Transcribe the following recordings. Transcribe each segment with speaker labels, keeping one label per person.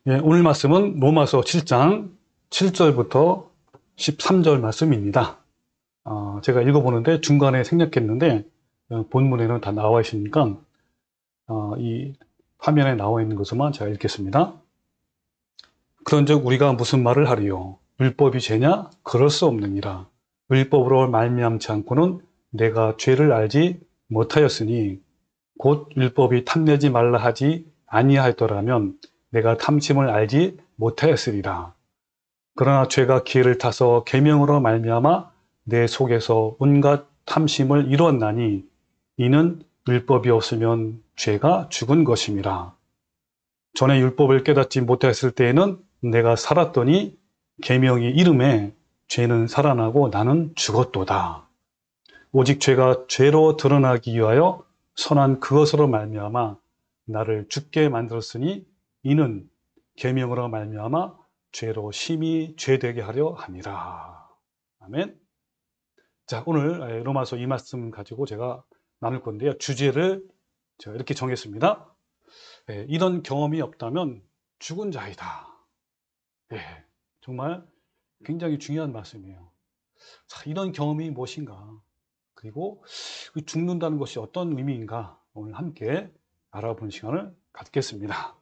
Speaker 1: 예, 오늘 말씀은 로마서 7장 7절부터 13절 말씀입니다. 제가 읽어보는데 중간에 생략했는데 본문에는 다 나와 있으니까 이 화면에 나와 있는 것만 제가 읽겠습니다. 그런즉 우리가 무슨 말을 하리요? 율법이 죄냐? 그럴 수 없느니라. 율법으로 말미암지 않고는 내가 죄를 알지 못하였으니 곧 율법이 탐내지 말라 하지 아니하였더라면 내가 탐심을 알지 못하였으리라. 그러나 죄가 기회를 타서 계명으로 말미암아 내 속에서 온갖 탐심을 이루었나니 이는 율법이 없으면 죄가 죽은 것임이라. 전에 율법을 깨닫지 못했을 때에는 내가 살았더니 계명이 이름에 죄는 살아나고 나는 죽었도다. 오직 죄가 죄로 드러나기 위하여 선한 그것으로 말미암아 나를 죽게 만들었으니 이는 계명으로 말미암아 죄로 심히 죄되게 하려 함이라. 아멘. 자, 오늘 로마서 이 말씀 가지고 제가 나눌 건데요. 주제를 제가 이렇게 정했습니다. 이런 경험이 없다면 죽은 자이다. 예, 정말 굉장히 중요한 말씀이에요. 자, 이런 경험이 무엇인가? 그리고 죽는다는 것이 어떤 의미인가? 오늘 함께 알아보는 시간을 갖겠습니다.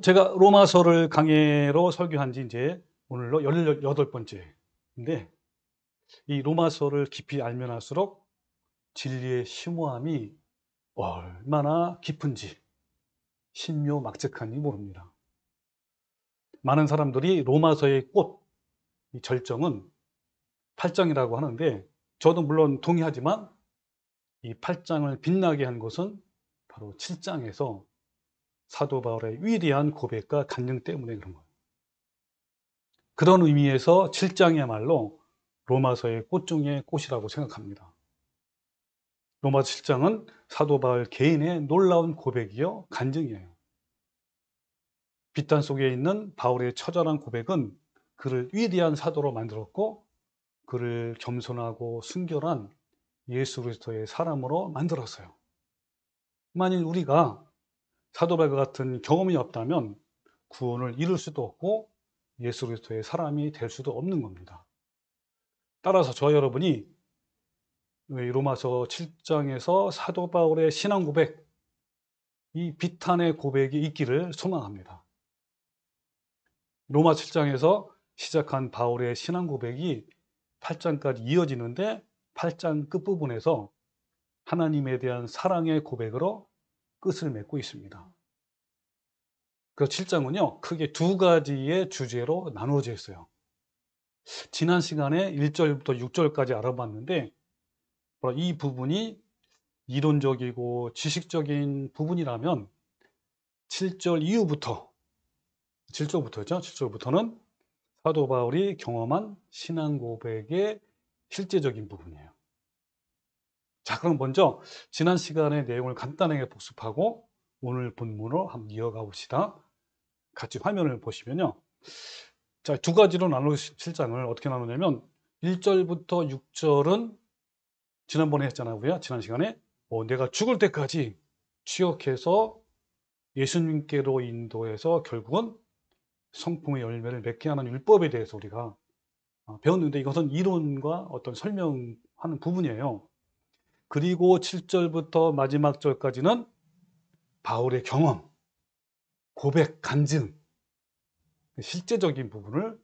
Speaker 1: 제가 로마서를 강해로 설교한 지 이제 오늘로 18번째인데, 이 로마서를 깊이 알면 알수록 진리의 심오함이 얼마나 깊은지 신묘막측한지 모릅니다. 많은 사람들이 로마서의 꽃, 이 절정은 8장이라고 하는데, 저도 물론 동의하지만 이 8장을 빛나게 한 것은 바로 7장에서 사도 바울의 위대한 고백과 간증 때문에 그런 거예요. 그런 의미에서 7장이야말로 로마서의 꽃 중의 꽃이라고 생각합니다. 로마서 7장은 사도 바울 개인의 놀라운 고백이요 간증이에요. 빛단 속에 있는 바울의 처절한 고백은 그를 위대한 사도로 만들었고, 그를 겸손하고 순결한 예수 그리스도의 사람으로 만들었어요. 만일 우리가 사도 바울과 같은 경험이 없다면 구원을 이룰 수도 없고 예수 그리스도의 사람이 될 수도 없는 겁니다. 따라서 저와 여러분이 로마서 7장에서 사도 바울의 신앙 고백, 이 비탄의 고백이 있기를 소망합니다. 로마 7장에서 시작한 바울의 신앙 고백이 8장까지 이어지는데 8장 끝부분에서 하나님에 대한 사랑의 고백으로 끝을 맺고 있습니다. 그 7장은요, 크게 두 가지의 주제로 나누어져 있어요. 지난 시간에 1절부터 6절까지 알아봤는데, 이 부분이 이론적이고 지식적인 부분이라면 7절 이후부터, 7절부터죠. 7절부터는 사도 바울이 경험한 신앙 고백의 실제적인 부분이에요. 자, 그럼 먼저 지난 시간의 내용을 간단하게 복습하고 오늘 본문으로 한번 이어가 봅시다. 같이 화면을 보시면요. 자, 두 가지로 나눌 7장을 어떻게 나누냐면 1절부터 6절은 지난번에 했잖아요. 우리가 지난 시간에 내가 죽을 때까지 취역해서 예수님께로 인도해서 결국은 성품의 열매를 맺게 하는 율법에 대해서 우리가 배웠는데, 이것은 이론과 어떤 설명하는 부분이에요. 그리고 7절부터 마지막 절까지는 바울의 경험, 고백, 간증, 실제적인 부분을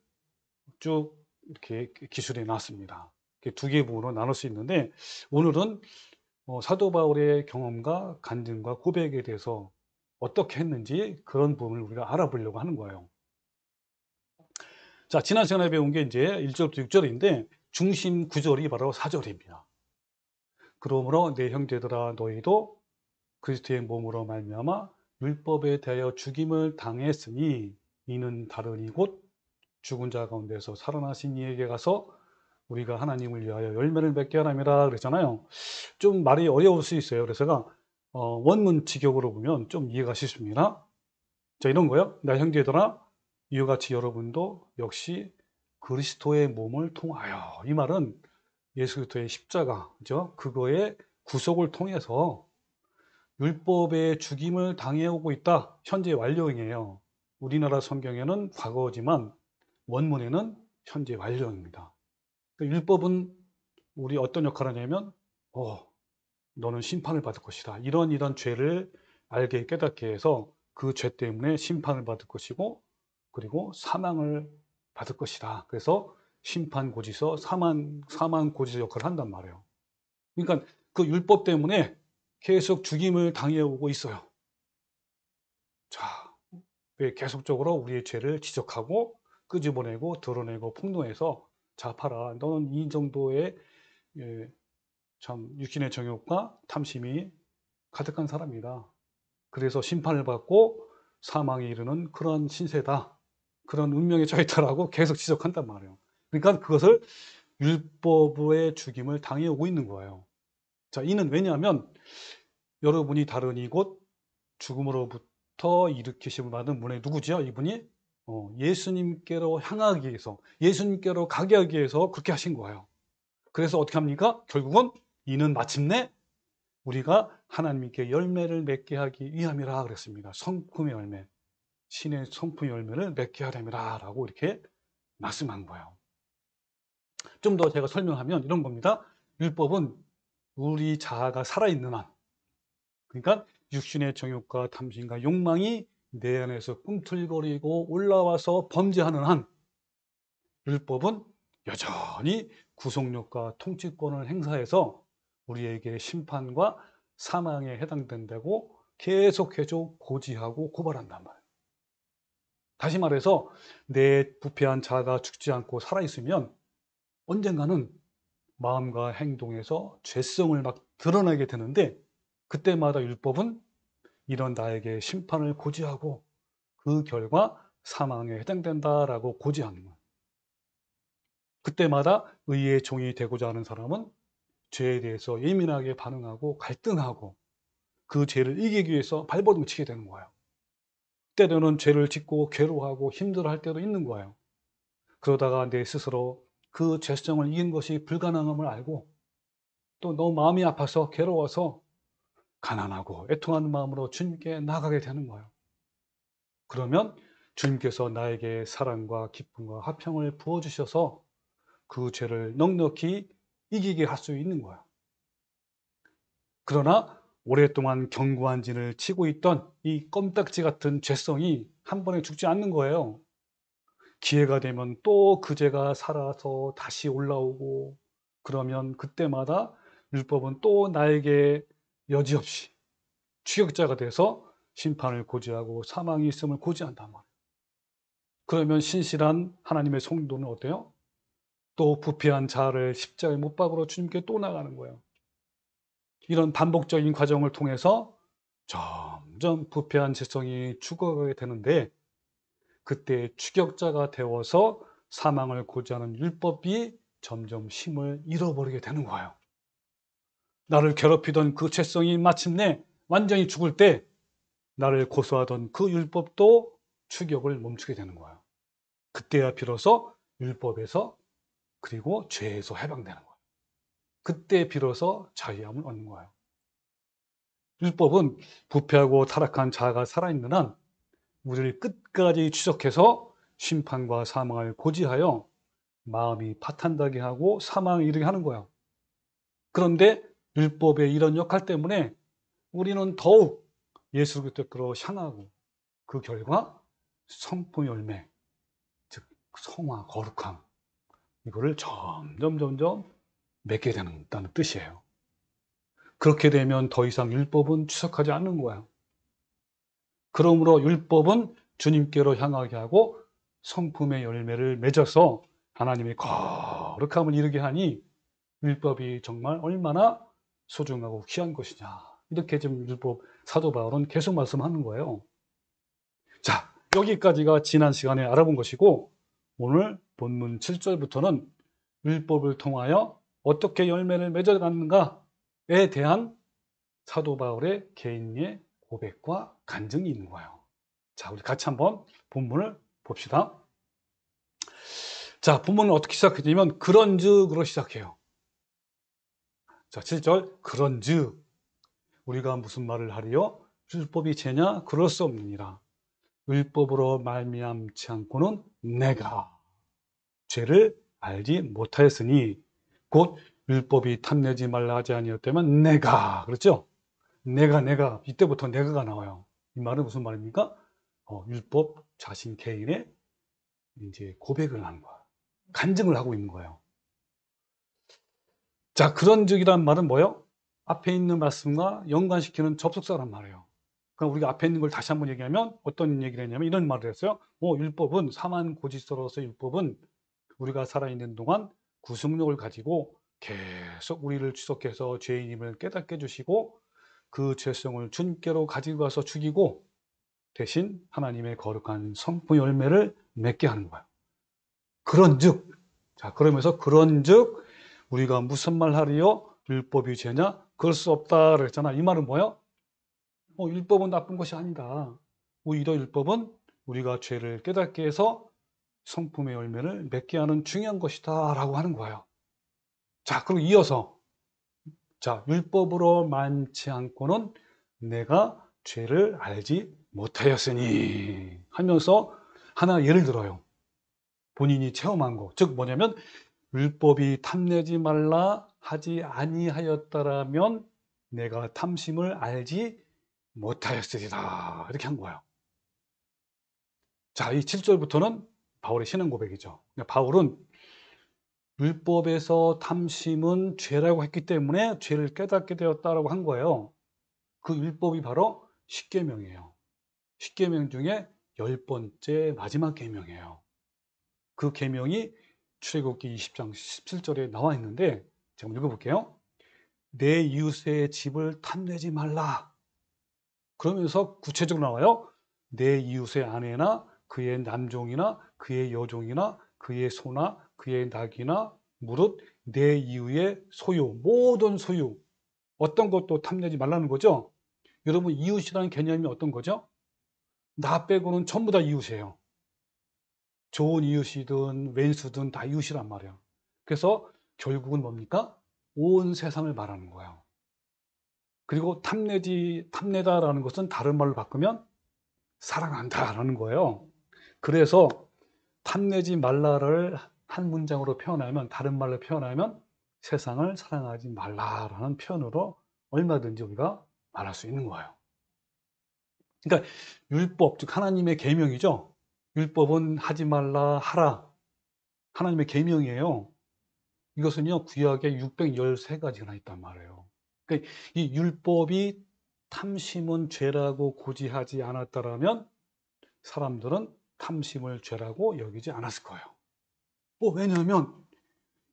Speaker 1: 쭉 이렇게 기술해 놨습니다. 두 개의 부분으로 나눌 수 있는데, 오늘은 사도 바울의 경험과 간증과 고백에 대해서 어떻게 했는지 그런 부분을 우리가 알아보려고 하는 거예요. 자, 지난 시간에 배운 게 이제 1절부터 6절인데 중심 구절이 바로 4절입니다. 그러므로 내 형제들아 너희도 그리스도의 몸으로 말미암아 율법에 대하여 죽임을 당했으니 이는 다르니 곧 죽은 자 가운데서 살아나신 이에게 가서 우리가 하나님을 위하여 열매를 맺게 하람이라 그랬잖아요. 좀 말이 어려울 수 있어요. 그래서 제가 원문 직역으로 보면 좀 이해가 쉽습니다. 자, 이런 거요. 나 형제들아 이와 같이 여러분도 역시 그리스도의 몸을 통하여, 이 말은 예수 그리스도의 십자가, 그죠? 그거의 구속을 통해서 율법의 죽임을 당해오고 있다. 현재 완료형이에요. 우리나라 성경에는 과거지만 원문에는 현재 완료형입니다. 그러니까 율법은 우리 어떤 역할을 하냐면 너는 심판을 받을 것이다. 이런 죄를 알게 깨닫게 해서 그 죄 때문에 심판을 받을 것이고 그리고 사망을 받을 것이다. 그래서 심판고지서, 사망고지서 역할을 한단 말이에요. 그러니까 그 율법 때문에 계속 죽임을 당해오고 있어요. 자, 왜 계속적으로 우리의 죄를 지적하고 끄집어내고 드러내고 폭로해서 자, 봐라. 너는 이 정도의 참 육신의 정욕과 탐심이 가득한 사람이다. 그래서 심판을 받고 사망에 이르는 그런 신세다. 그런 운명에 처했다라고 계속 지적한단 말이에요. 그러니까 그것을 율법의 죽임을 당해오고 있는 거예요. 자, 이는 왜냐하면 여러분이 다른 이곳 죽음으로부터 일으키심을 받은 분이 누구지요? 이분이 예수님께로 향하기 위해서, 예수님께로 가게 하기 위해서 그렇게 하신 거예요. 그래서 어떻게 합니까? 결국은 이는 마침내 우리가 하나님께 열매를 맺게 하기 위함이라 그랬습니다. 성품의 열매, 신의 성품의 열매를 맺게 하렵니다 라고 이렇게 말씀한 거예요. 좀 더 제가 설명하면 이런 겁니다. 율법은 우리 자아가 살아있는 한, 그러니까 육신의 정욕과 탐심과 욕망이 내 안에서 꿈틀거리고 올라와서 범죄하는 한, 율법은 여전히 구속력과 통치권을 행사해서 우리에게 심판과 사망에 해당된다고 계속해서 고지하고 고발한단 말이에요. 다시 말해서 내 부패한 자아가 죽지 않고 살아있으면 언젠가는 마음과 행동에서 죄성을 막 드러내게 되는데 그때마다 율법은 이런 나에게 심판을 고지하고 그 결과 사망에 해당된다라고 고지하는 거예요. 그때마다 의의 종이 되고자 하는 사람은 죄에 대해서 예민하게 반응하고 갈등하고 그 죄를 이기기 위해서 발버둥치게 되는 거예요. 때로는 죄를 짓고 괴로워하고 힘들어할 때도 있는 거예요. 그러다가 내 스스로 그 죄성을 이긴 것이 불가능함을 알고 또 너무 마음이 아파서 괴로워서 가난하고 애통하는 마음으로 주님께 나가게 되는 거예요. 그러면 주님께서 나에게 사랑과 기쁨과 화평을 부어주셔서 그 죄를 넉넉히 이기게 할 수 있는 거예요. 그러나 오랫동안 견고한 진을 치고 있던 이 껌딱지 같은 죄성이 한 번에 죽지 않는 거예요. 기회가 되면 또 그 죄가 살아서 다시 올라오고 그러면 그때마다 율법은 또 나에게 여지없이 추격자가 돼서 심판을 고지하고 사망이 있음을 고지한단 말이에요. 그러면 신실한 하나님의 성도는 어때요? 또 부패한 자아를 십자가에 못 박으러 주님께 또 나가는 거예요. 이런 반복적인 과정을 통해서 점점 부패한 죄성이 죽어가게 되는데 그때 추격자가 되어서 사망을 고지하는 율법이 점점 힘을 잃어버리게 되는 거예요. 나를 괴롭히던 그 죄성이 마침내 완전히 죽을 때 나를 고소하던 그 율법도 추격을 멈추게 되는 거예요. 그때야 비로소 율법에서 그리고 죄에서 해방되는 거예요. 그때 비로소 자유함을 얻는 거예요. 율법은 부패하고 타락한 자아가 살아있는 한 우리를 끝까지 추적해서 심판과 사망을 고지하여 마음이 파탄나게 하고 사망에 이르게 하는 거예요. 그런데 율법의 이런 역할 때문에 우리는 더욱 예수 그리스도로 향하고 그 결과 성품 열매, 즉 성화, 거룩함 이거를 점점 맺게 된다는 뜻이에요. 그렇게 되면 더 이상 율법은 추적하지 않는 거예요. 그러므로 율법은 주님께로 향하게 하고 성품의 열매를 맺어서 하나님의 거룩함을 이루게 하니 율법이 정말 얼마나 소중하고 귀한 것이냐. 이렇게 지금 율법 사도 바울은 계속 말씀하는 거예요. 자, 여기까지가 지난 시간에 알아본 것이고 오늘 본문 7절부터는 율법을 통하여 어떻게 열매를 맺어가는가에 대한 사도 바울의 개인의 고백과 간증이 있는 거예요. 자, 우리 같이 한번 본문을 봅시다. 자, 본문은 어떻게 시작하냐면 그런즉으로 시작해요. 자, 7절 그런즉 우리가 무슨 말을 하리요? 율법이 죄냐? 그럴 수 없느니라. 율법으로 말미암지 않고는 내가 죄를 알지 못하였으니 곧 율법이 탐내지 말라 하지 아니었다면 내가, 그렇죠? 내가 이때부터 내가가 나와요. 이 말은 무슨 말입니까? 율법 자신 개인의 이제 고백을 하는 거야. 간증을 하고 있는 거예요. 자, 그런즉이란 말은 뭐예요? 앞에 있는 말씀과 연관시키는 접속사란 말이에요. 그럼 우리가 앞에 있는 걸 다시 한번 얘기하면 어떤 얘기를 했냐면 이런 말을 했어요. 율법은 사만 고지서로서 율법은 우리가 살아있는 동안 구속력을 가지고 계속 우리를 추적해서 죄인임을 깨닫게 해주시고 그 죄성을 주님께로 가지고 가서 죽이고 대신 하나님의 거룩한 성부 열매를 맺게 하는 거예요. 그런즉, 자, 그러면서 그런즉 우리가 무슨 말 하리요? 율법이 죄냐? 그럴 수 없다 그랬잖아. 이 말은 뭐예요? 율법은 나쁜 것이 아니다. 오히려 율법은 우리가 죄를 깨닫게 해서 성품의 열매를 맺게 하는 중요한 것이다 라고 하는 거예요. 자, 그리고 이어서 자, 율법으로 많지 않고는 내가 죄를 알지 못하였으니 하면서 하나 예를 들어요. 본인이 체험한 거. 즉 뭐냐면 율법이 탐내지 말라 하지 아니하였더라면 내가 탐심을 알지 못하였으리라. 이렇게 한 거예요. 자, 이 7절부터는 바울의 신앙 고백이죠. 바울은 율법에서 탐심은 죄라고 했기 때문에 죄를 깨닫게 되었다라고 한 거예요. 그 율법이 바로 십계명이에요. 십계명 중에 10번째 마지막 계명이에요. 그 계명이 출애굽기 20장 17절에 나와 있는데 제가 한번 읽어볼게요. 내 이웃의 집을 탐내지 말라. 그러면서 구체적으로 나와요. 내 이웃의 아내나 그의 남종이나 그의 여종이나 그의 소나 그의 낙이나 무릇 내 이웃의 소유, 모든 소유, 어떤 것도 탐내지 말라는 거죠. 여러분, 이웃이라는 개념이 어떤 거죠? 나 빼고는 전부 다 이웃이에요. 좋은 이웃이든 왼수든 다 이웃이란 말이에요. 그래서 결국은 뭡니까? 온 세상을 말하는 거예요. 그리고 탐내다라는 것은 다른 말로 바꾸면 사랑한다라는 거예요. 그래서 탐내지 말라를 한 문장으로 표현하면, 다른 말로 표현하면 세상을 사랑하지 말라라는 표현으로 얼마든지 우리가 말할 수 있는 거예요. 그러니까 율법, 즉 하나님의 계명이죠. 율법은 하지 말라 하라. 하나님의 계명이에요. 이것은요, 구약에 613가지나 있단 말이에요. 그러니까 이 율법이 탐심은 죄라고 고지하지 않았다라면 사람들은 탐심을 죄라고 여기지 않았을 거예요. 왜냐하면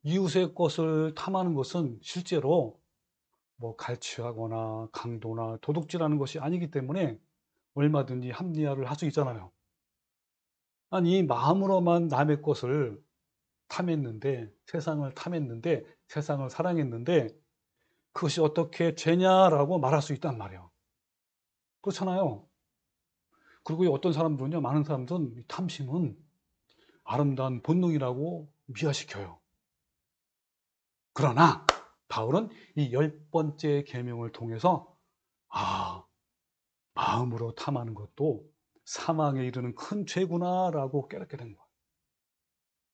Speaker 1: 이웃의 것을 탐하는 것은 실제로 갈취하거나 강도나 도둑질하는 것이 아니기 때문에 얼마든지 합리화를 할 수 있잖아요. 아니, 마음으로만 남의 것을 탐했는데, 세상을 탐했는데, 세상을 사랑했는데 그것이 어떻게 죄냐라고 말할 수 있단 말이에요. 그렇잖아요. 그리고 어떤 사람들은요, 많은 사람들은 이 탐심은 아름다운 본능이라고 미화시켜요. 그러나 바울은 이 10번째 계명을 통해서 마음으로 탐하는 것도 사망에 이르는 큰 죄구나라고 깨닫게 된 거예요.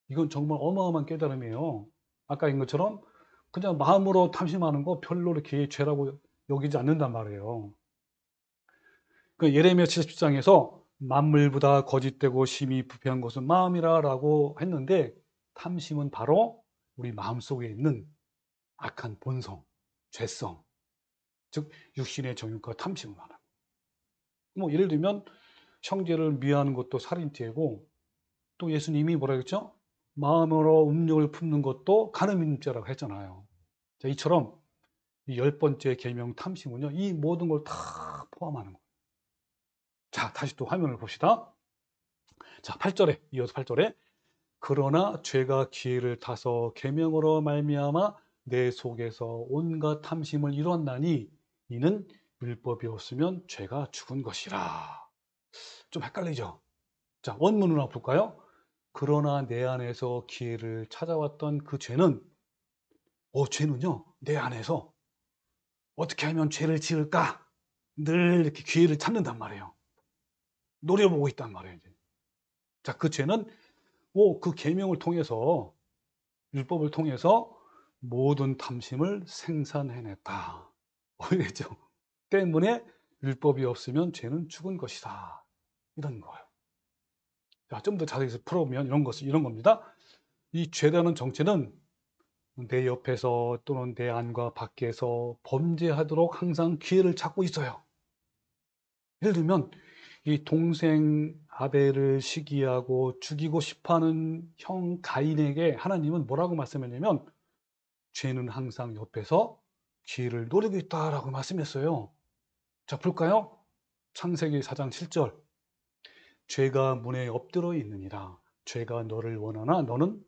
Speaker 1: 이건 정말 어마어마한 깨달음이에요. 아까 인 것처럼 그냥 마음으로 탐심하는 거 별로 이렇게 죄라고 여기지 않는단 말이에요. 그 예레미야 70장에서 만물보다 거짓되고 심히 부패한 것은 마음이라라고 했는데 탐심은 바로 우리 마음속에 있는 악한 본성, 죄성, 즉 육신의 정욕과 탐심을 말합니다. 예를 들면 형제를 미워하는 것도 살인죄고 또 예수님이 뭐라 그랬죠? 마음으로 음욕을 품는 것도 간음죄라고 했잖아요. 자, 이처럼 이 10번째 계명 탐심은요, 이 모든 걸 다 포함하는 거예요. 자, 다시 또 화면을 봅시다. 자, 8절에 이어서 8절에 그러나 죄가 기회를 타서 계명으로 말미암아 내 속에서 온갖 탐심을 이루었나니 이는 율법이 없으면 죄가 죽은 것이라. 좀 헷갈리죠? 자, 원문으로 볼까요? 그러나 내 안에서 기회를 찾아왔던 그 죄는 죄는요 내 안에서 어떻게 하면 죄를 지을까? 늘 이렇게 기회를 찾는단 말이에요. 노려보고 있단 말이에요. 이제. 자, 그 죄는 그 계명을 통해서, 율법을 통해서 모든 탐심을 생산해냈다. 이랬죠. 때문에 율법이 없으면 죄는 죽은 것이다. 이런 거예요. 자, 좀 더 자세히 풀어보면 이런 겁니다. 이 죄라는 정체는 내 옆에서 또는 내 안과 밖에서 범죄하도록 항상 기회를 찾고 있어요. 예를 들면 이 동생 아벨을 시기하고 죽이고 싶어하는 형 가인에게 하나님은 뭐라고 말씀했냐면 죄는 항상 옆에서 기회를 노리고 있다라고 말씀했어요. 자, 볼까요? 창세기 4장 7절. 죄가 문에 엎드려 있느니라. 죄가 너를 원하나 너는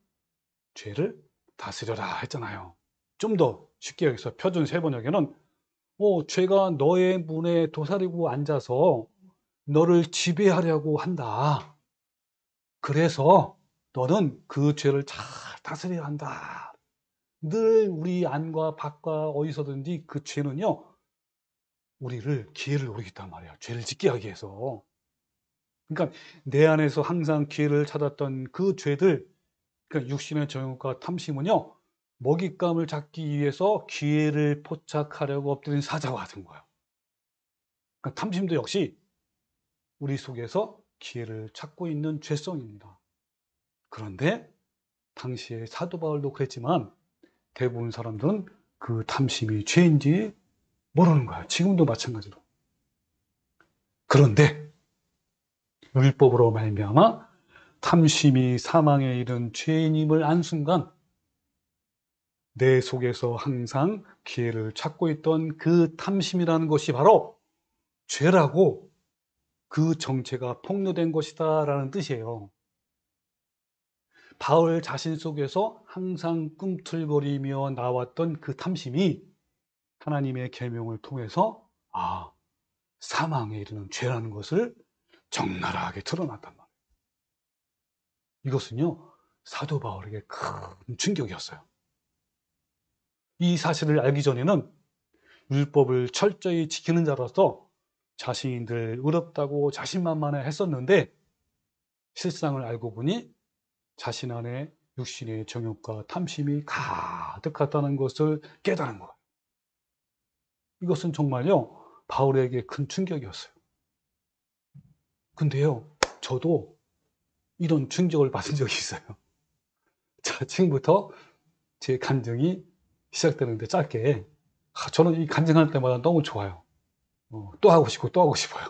Speaker 1: 죄를 다스려라 했잖아요. 좀 더 쉽게 여기서 표준 세번역에는 죄가 너의 문에 도사리고 앉아서 너를 지배하려고 한다. 그래서 너는 그 죄를 잘 다스려야 한다. 늘 우리 안과 밖과 어디서든지 그 죄는요, 우리를 기회를 노리고 있단 말이에요. 죄를 짓게 하기 위해서. 그러니까 내 안에서 항상 기회를 찾았던 그 죄들, 그러니까 육신의 정욕과 탐심은요, 먹잇감을 잡기 위해서 기회를 포착하려고 엎드린 사자와 같은 거예요. 그러니까 탐심도 역시 우리 속에서 기회를 찾고 있는 죄성입니다. 그런데 당시에 사도 바울도 그랬지만 대부분 사람들은 그 탐심이 죄인지 모르는 거예요. 지금도 마찬가지로. 그런데 율법으로 말미암아 탐심이 사망에 이른 죄인임을 안 순간 내 속에서 항상 기회를 찾고 있던 그 탐심이라는 것이 바로 죄라고, 그 정체가 폭로된 것이다 라는 뜻이에요. 바울 자신 속에서 항상 꿈틀거리며 나왔던 그 탐심이 하나님의 계명을 통해서 사망에 이르는 죄라는 것을 적나라하게 드러났단 말이에요. 이것은요, 사도 바울에게 큰 충격이었어요. 이 사실을 알기 전에는 율법을 철저히 지키는 자로서 자신이 늘 의롭다고 자신만만해 했었는데 실상을 알고 보니 자신 안에 육신의 정욕과 탐심이 가득하다는 것을 깨달은 거예요. 이것은 정말요, 바울에게 큰 충격이었어요. 근데요, 저도 이런 충격을 받은 적이 있어요. 자, 지금부터 제 간증이 시작되는데 짧게, 저는 이 간증할 때마다 너무 좋아요. 또 하고 싶고 또 하고 싶어요.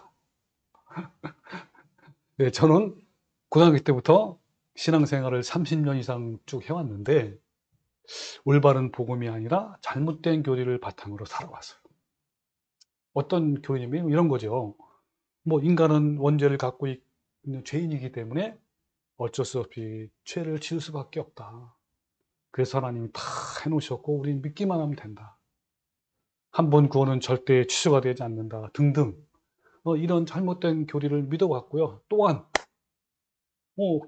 Speaker 1: 네, 저는 고등학교 때부터 신앙생활을 30년 이상 쭉 해왔는데 올바른 복음이 아니라 잘못된 교리를 바탕으로 살아왔어요. 어떤 교리냐면 이런 거죠. 인간은 원죄를 갖고 있는 죄인이기 때문에 어쩔 수 없이 죄를 지을 수밖에 없다. 그래서 하나님이 다 해놓으셨고 우리는 믿기만 하면 된다. 한 번 구원은 절대 취소가 되지 않는다 등등, 이런 잘못된 교리를 믿어왔고요. 또한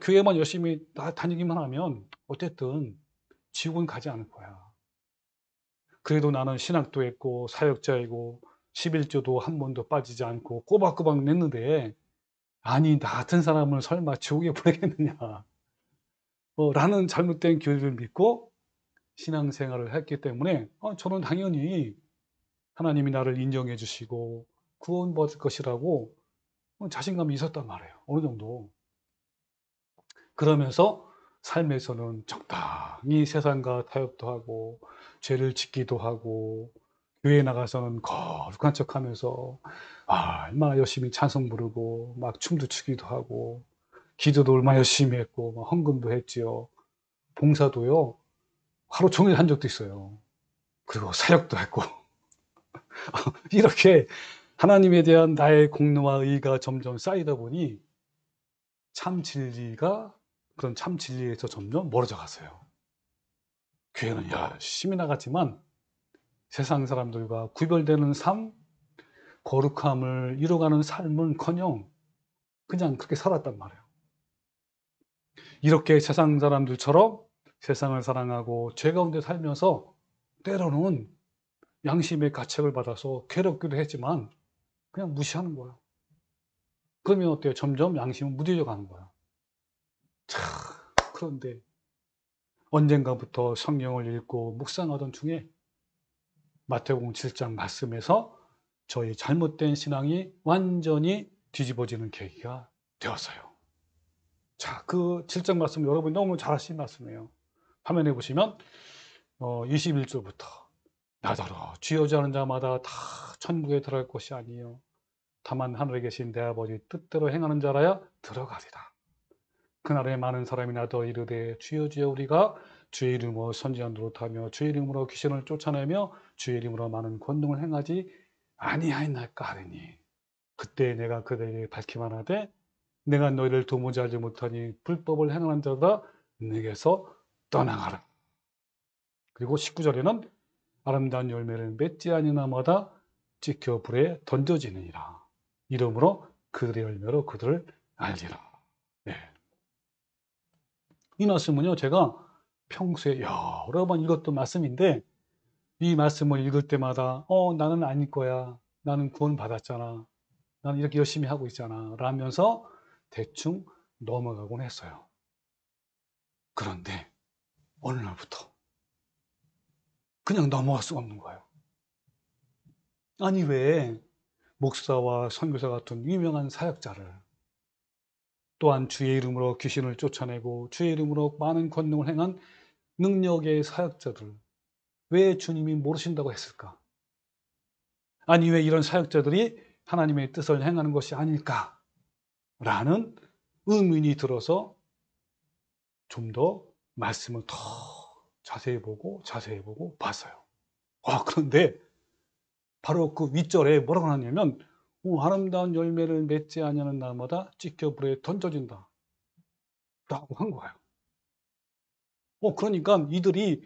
Speaker 1: 교회만 열심히 다니기만 하면 어쨌든 지옥은 가지 않을 거야. 그래도 나는 신학도 했고 사역자이고 11조도 한 번도 빠지지 않고 꼬박꼬박 냈는데 아니 나 같은 사람을 설마 지옥에 보내겠느냐 라는 잘못된 교리를 믿고 신앙생활을 했기 때문에 저는 당연히 하나님이 나를 인정해 주시고 구원받을 것이라고 자신감이 있었단 말이에요. 어느 정도. 그러면서 삶에서는 적당히 세상과 타협도 하고 죄를 짓기도 하고 교회에 나가서는 거룩한 척하면서 얼마나 열심히 찬송 부르고 막 춤도 추기도 하고 기도도 얼마나 열심히 했고 막 헌금도 했지요. 봉사도요 하루 종일 한 적도 있어요. 그리고 사역도 했고 이렇게 하나님에 대한 나의 공로와 의가 점점 쌓이다 보니 참 진리가, 그런 참 진리에서 점점 멀어져 갔어요. 교회는 열심히 나갔지만 세상 사람들과 구별되는 삶, 거룩함을 이뤄가는 삶은커녕 그냥 그렇게 살았단 말이에요. 이렇게 세상 사람들처럼 세상을 사랑하고 죄 가운데 살면서 때로는 양심의 가책을 받아서 괴롭기도 했지만 그냥 무시하는 거예요. 그러면 어때요? 점점 양심은 무뎌져 가는 거예요. 자, 그런데 언젠가부터 성경을 읽고 묵상하던 중에 마태복음 7장 말씀에서 저희 잘못된 신앙이 완전히 뒤집어지는 계기가 되었어요. 자, 그 7장 말씀 여러분이 너무 잘 아시는 말씀이에요. 화면에 보시면 21절부터 나더러 주여지 않은 자마다 다 천국에 들어갈 것이 아니요 다만 하늘에 계신 내 아버지 뜻대로 행하는 자라야 들어가리라. 그날에 많은 사람이 나더 이르되 주여 주여 우리가 주의 이름으로 선지한 노릇하며 주의 이름으로 귀신을 쫓아내며 주의 이름으로 많은 권능을 행하지 아니하였나이까 하리니 그때 내가 그들에게 밝히만 하되 내가 너희를 도무지 알지 못하니 불법을 행하는 자다 내게서 떠나가라. 그리고 19절에는 아름다운 열매를 맺지 아니하나마다 찍혀 불에 던져지느니라. 이러므로 그들의 열매로 그들을 알리라. 네. 이 말씀은요, 제가 평소에 여러 번 읽었던 말씀인데, 이 말씀을 읽을 때마다, 나는 아닐 거야. 나는 구원 받았잖아. 나는 이렇게 열심히 하고 있잖아. 라면서 대충 넘어가곤 했어요. 그런데, 어느 날부터 그냥 넘어갈 수가 없는 거예요. 아니, 왜 목사와 선교사 같은 유명한 사역자를 또한 주의 이름으로 귀신을 쫓아내고 주의 이름으로 많은 권능을 행한 능력의 사역자들 왜 주님이 모르신다고 했을까? 아니 왜 이런 사역자들이 하나님의 뜻을 행하는 것이 아닐까? 라는 의문이 들어서 좀 더 말씀을 더 자세히 보고 봤어요. 그런데 바로 그 윗절에 뭐라고 하냐면 아름다운 열매를 맺지 아니하는 날마다 찢겨 불에 던져진다 라고 한 거예요. 그러니까 이들이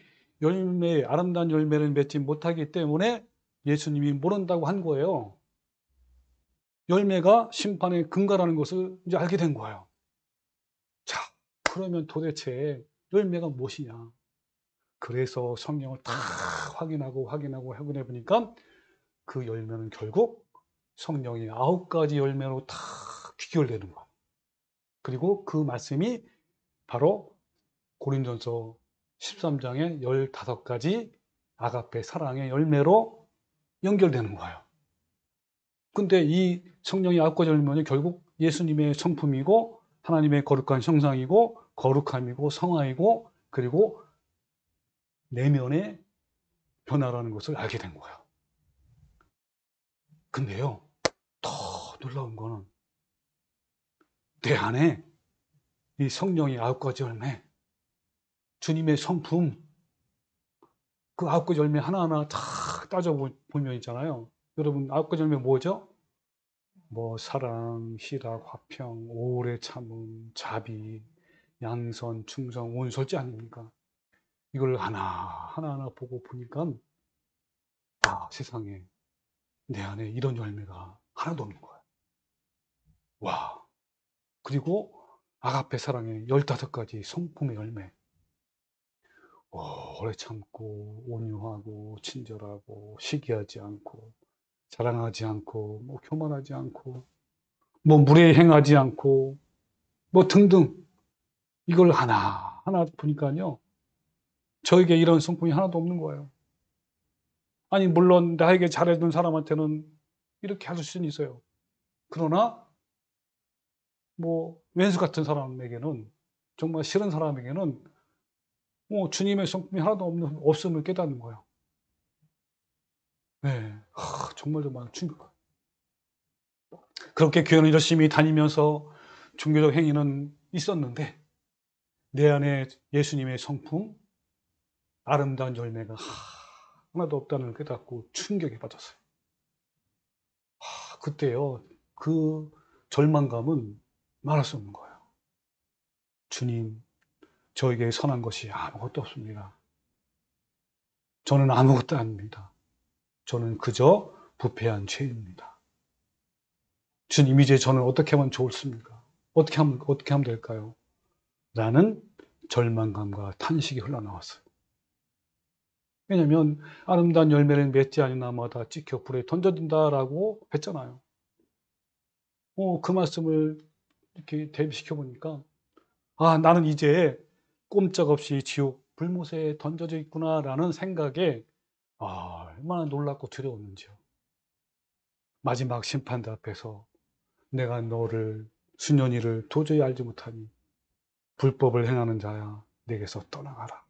Speaker 1: 아름다운 열매를 맺지 못하기 때문에 예수님이 모른다고 한 거예요. 열매가 심판의 근거라는 것을 이제 알게 된 거예요. 자, 그러면 도대체 열매가 무엇이냐? 그래서 성경을 다 확인해 보니까 그 열매는 결국 성령이 9가지 열매로 다 귀결되는 거예요. 그리고 그 말씀이 바로 고린도전서 13장의 15가지 아가페 사랑의 열매로 연결되는 거예요. 근데 이 성령의 9가지 열매는 결국 예수님의 성품이고 하나님의 거룩한 형상이고 거룩함이고 성화이고 그리고 내면의 변화라는 것을 알게 된 거예요. 근데요, 더 놀라운 거는 내 안에 이 성령의 9가지 열매, 주님의 성품, 그 9가지 열매 하나하나 다 따져보면 있잖아요. 여러분, 9가지 열매 뭐죠? 사랑, 희락, 화평, 오래 참음, 자비, 양선, 충성, 온솔지 아닙니까? 이걸 하나하나 보고 보니까, 세상에 내 안에 이런 열매가 하나도 없는 거예요. 와. 그리고 아가페 사랑의 15가지 성품의 열매. 오래 참고, 온유하고, 친절하고, 시기하지 않고, 자랑하지 않고, 교만하지 않고, 무례행하지 않고, 등등. 이걸 하나하나 보니까요. 저에게 이런 성품이 하나도 없는 거예요. 아니, 물론 나에게 잘해준 사람한테는 이렇게 할 수는 있어요. 그러나, 왼수 같은 사람에게는, 정말 싫은 사람에게는, 주님의 성품이 하나도 없음을 깨닫는 거예요. 네. 정말 충격. 그렇게 교회는 열심히 다니면서 종교적 행위는 있었는데, 내 안에 예수님의 성품, 아름다운 열매가 하나도 없다는 걸 깨닫고 충격에 빠졌어요. 그때요, 그 절망감은 말할 수 없는 거예요. 주님, 저에게 선한 것이 아무것도 없습니다. 저는 아무것도 아닙니다. 저는 그저 부패한 죄인입니다. 주님, 이제 저는 어떻게 하면 좋습니까? 어떻게 하면 될까요? 라는 절망감과 탄식이 흘러나왔어요. 왜냐면 아름다운 열매를 맺지 않은 나무마다 찍혀 불에 던져진다라고 했잖아요. 그 말씀을 이렇게 대비시켜 보니까 나는 이제 꼼짝없이 지옥 불못에 던져져 있구나라는 생각에 얼마나 놀랍고 두려웠는지요. 마지막 심판대 앞에서 내가 너를 수년이를 도저히 알지 못하니 불법을 행하는 자야 내게서 떠나가라.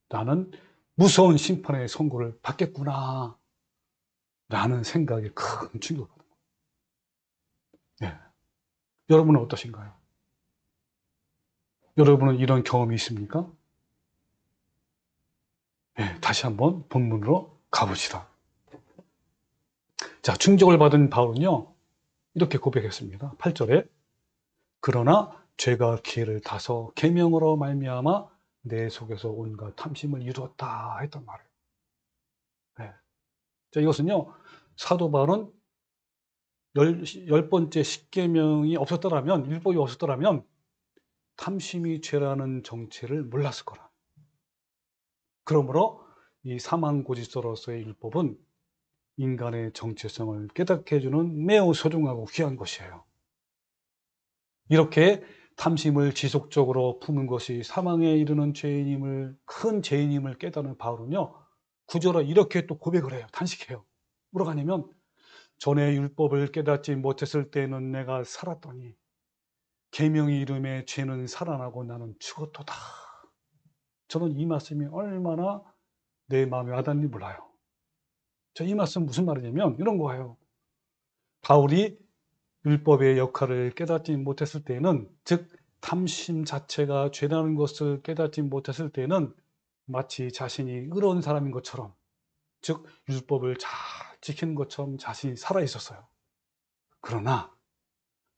Speaker 1: 나는 무서운 심판의 선고를 받겠구나 라는 생각에 큰 충격을 받은 거예요. 네. 여러분은 어떠신가요? 여러분은 이런 경험이 있습니까? 네, 다시 한번 본문으로 가봅시다. 자, 충격을 받은 바울은요, 이렇게 고백했습니다. 8절에 그러나 죄가 기회를 타서 계명으로 말미암아 내 속에서 온갖 탐심을 이루었다 했단 말이에요. 네. 자, 이것은요, 사도 바울은 열 번째 십계명이 없었더라면, 율법이 없었더라면 탐심이 죄라는 정체를 몰랐을 거라. 그러므로 이 사망고지서로서의 율법은 인간의 정체성을 깨닫게 해주는 매우 소중하고 귀한 것이에요. 이렇게 탐심을 지속적으로 품은 것이 사망에 이르는 큰 죄인임을 깨닫는 바울은요, 구절에 이렇게 또 고백을 해요. 탄식해요. 뭐라고 하냐면 전에 율법을 깨닫지 못했을 때는 내가 살았더니 계명의 이름에 죄는 살아나고 나는 죽었도다. 저는 이 말씀이 얼마나 내 마음에 와닿는지 몰라요. 자, 이 말씀 무슨 말이냐면 이런 거예요. 바울이 율법의 역할을 깨닫지 못했을 때는, 즉 탐심 자체가 죄라는 것을 깨닫지 못했을 때는 마치 자신이 의로운 사람인 것처럼, 즉 율법을 잘 지키는 것처럼 자신이 살아 있었어요. 그러나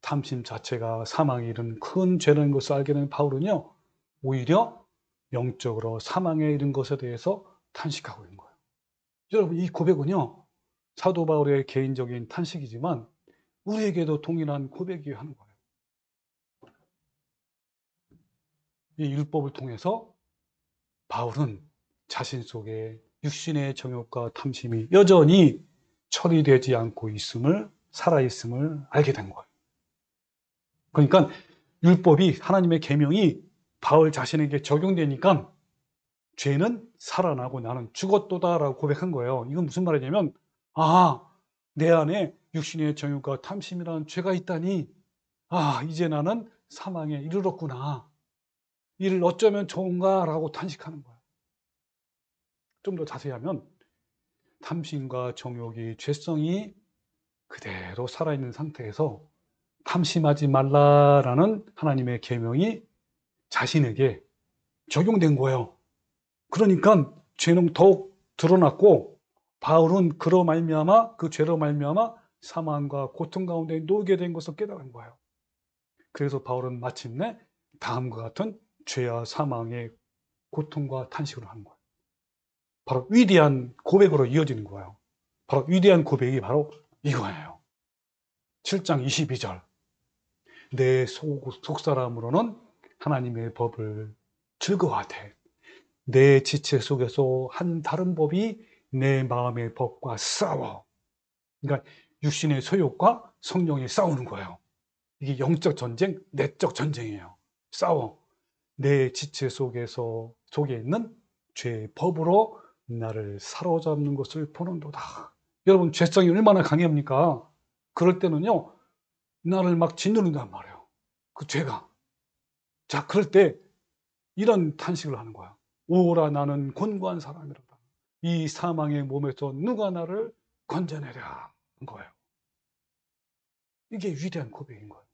Speaker 1: 탐심 자체가 사망에 이른 큰 죄라는 것을 알게 된 바울은요, 오히려 영적으로 사망에 이른 것에 대해서 탄식하고 있는 거예요. 여러분, 이 고백은요, 사도 바울의 개인적인 탄식이지만 우리에게도 동일한 고백이어야 하는 거예요. 이 율법을 통해서 바울은 자신 속에 육신의 정욕과 탐심이 여전히 처리되지 않고 살아있음을 알게 된 거예요. 그러니까 율법이, 하나님의 계명이 바울 자신에게 적용되니까 죄는 살아나고 나는 죽었도다라고 고백한 거예요. 이건 무슨 말이냐면, 내 안에 육신의 정욕과 탐심이라는 죄가 있다니, 이제 나는 사망에 이르렀구나. 이를 어쩌면 좋은가라고 탄식하는 거예요. 좀 더 자세히 하면 탐심과 정욕이, 죄성이 그대로 살아있는 상태에서 탐심하지 말라라는 하나님의 계명이 자신에게 적용된 거예요. 그러니까 죄는 더욱 드러났고, 바울은 그 죄로 말미암아 사망과 고통 가운데 놓이게 된 것을 깨달은 거예요. 그래서 바울은 마침내 다음과 같은 죄와 사망의 고통과 탄식을 하는 거예요. 바로 위대한 고백으로 이어지는 거예요. 바로 위대한 고백이 바로 이거예요. 7장 22절. 내 속사람으로는 하나님의 법을 즐거워하되 내 지체 속에서 한 다른 법이 내 마음의 법과 싸워. 그러니까 육신의 소욕과 성령이 싸우는 거예요. 이게 영적 전쟁, 내적 전쟁이에요. 싸워. 내 지체 속에 있는 죄의 법으로 나를 사로잡는 것을 보는도다. 여러분, 죄성이 얼마나 강합니까? 그럴 때는요, 나를 막 짓누른단 말이에요. 그 죄가. 자, 그럴 때 이런 탄식을 하는 거야. 오라, 나는 곤고한 사람이로다. 이 사망의 몸에서 누가 나를 건져내랴 한 거예요. 이게 위대한 고백인 거예요.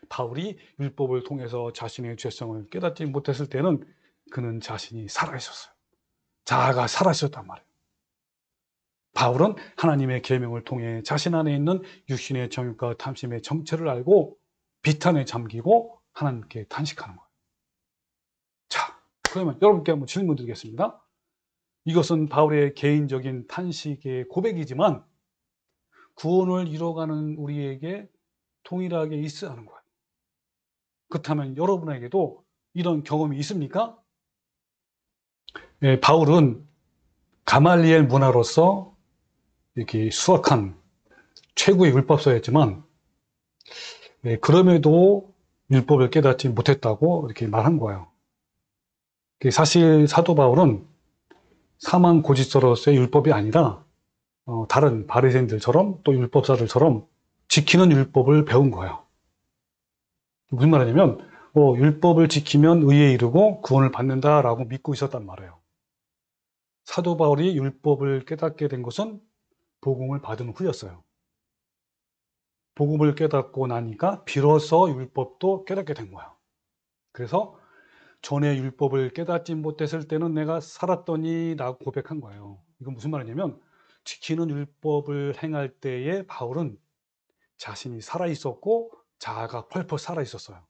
Speaker 1: 바울이 율법을 통해서 자신의 죄성을 깨닫지 못했을 때는 그는 자신이 살아있었어요. 자아가 살아있었단 말이에요. 바울은 하나님의 계명을 통해 자신 안에 있는 육신의 정욕과 탐심의 정체를 알고 비탄에 잠기고 하나님께 탄식하는 거예요. 자, 그러면 여러분께 한번 질문 드리겠습니다. 이것은 바울의 개인적인 탄식의 고백이지만 구원을 이뤄가는 우리에게 동일하게 있어야 하는 거예요. 그렇다면 여러분에게도 이런 경험이 있습니까? 예, 바울은 가말리엘 문화로서 이렇게 수확한 최고의 율법서였지만, 예, 그럼에도 율법을 깨닫지 못했다고 이렇게 말한 거예요. 사실 사도 바울은 사망 고지서로서의 율법이 아니라 다른 바리새인들처럼 또 율법사들처럼 지키는 율법을 배운 거예요. 무슨 말이냐면 율법을 지키면 의에 이르고 구원을 받는다라고 믿고 있었단 말이에요. 사도 바울이 율법을 깨닫게 된 것은 복음을 받은 후였어요. 복음을 깨닫고 나니까 비로소 율법도 깨닫게 된 거예요. 그래서 전에 율법을 깨닫지 못했을 때는 내가 살았더니 라고 고백한 거예요. 이건 무슨 말이냐면 지키는 율법을 행할 때에 바울은 자신이 살아있었고 자아가 펄펄 살아있었어요.